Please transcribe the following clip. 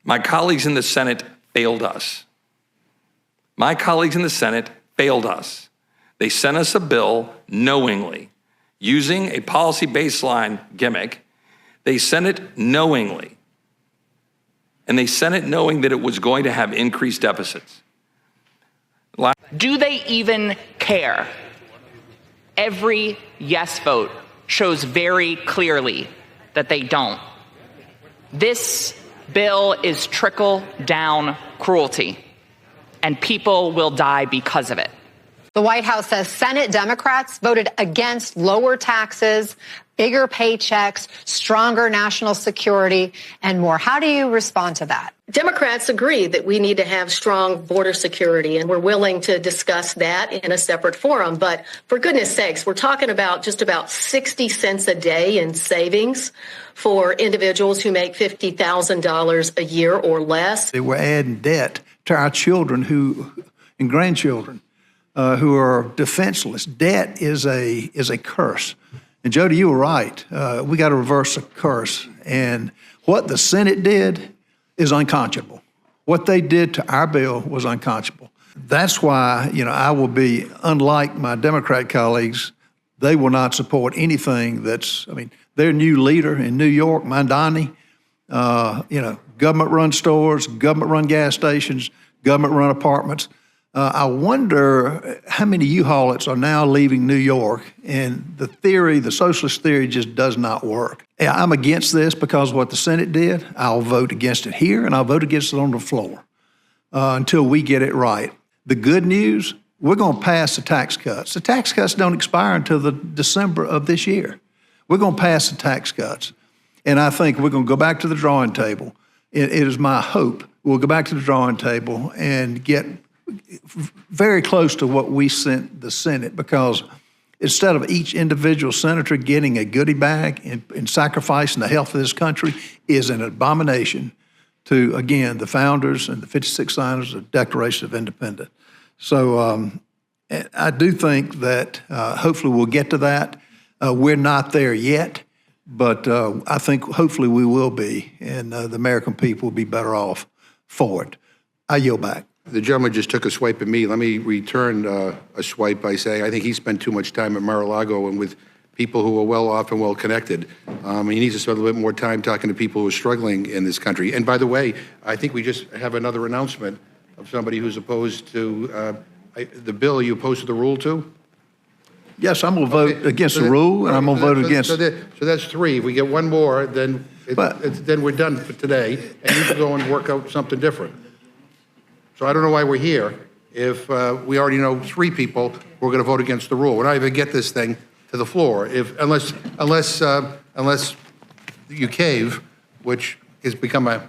My colleagues in the Senate failed us. My colleagues in the Senate failed us. They sent us a bill knowingly, using a policy baseline gimmick. They sent it knowingly. And they sent it knowing that it was going to have increased deficits. Do they even care? Every yes vote shows very clearly that they don't. This bill is trickle-down cruelty, and people will die because of it. The White House says Senate Democrats voted against lower taxes, bigger paychecks, stronger national security, and more. How do you respond to that? Democrats agree that we need to have strong border security, and we're willing to discuss that in a separate forum. But for goodness sakes, we're talking about just about 60 cents a day in savings for individuals who make $50,000 a year or less. We're adding debt to our children and grandchildren who are defenseless. Debt is a curse. And Jody, you were right. We got to reverse the curse. And what the Senate did is unconscionable. What they did to our bill was unconscionable. That's why, I will be, unlike my Democrat colleagues, they will not support anything their new leader in New York, Mandani, government-run stores, government-run gas stations, government-run apartments. I wonder how many U-Haulers are now leaving New York, and the socialist theory just does not work. I'm against this because of what the Senate did. I'll vote against it here, and I'll vote against it on the floor until we get it right. The good news, we're going to pass the tax cuts. The tax cuts don't expire until the December of this year. We're going to pass the tax cuts, and I think we're going to go back to the drawing table. It is my hope we'll go back to the drawing table and get very close to what we sent the Senate, because instead of each individual senator getting a goodie bag and sacrificing the health of this country is an abomination to, again, the founders and the 56 signers of the Declaration of Independence. So I do think that hopefully we'll get to that. We're not there yet, but I think hopefully we will be, and the American people will be better off for it. I yield back. The gentleman just took a swipe at me. Let me return a swipe by saying I think he spent too much time at Mar-a-Lago and with people who are well off and well connected. He needs to spend a little bit more time talking to people who are struggling in this country. And by the way, I think we just have another announcement of somebody who's opposed to the bill. Are you opposed to the rule too? Yes, I'm going to vote against the rule, and I'm going to vote against. So that's three. If we get one more, then then we're done for today, and you can go and work out something different. So I don't know why we're here if we already know three people who are going to vote against the rule. We're not even get this thing to the floor unless you cave, which has become a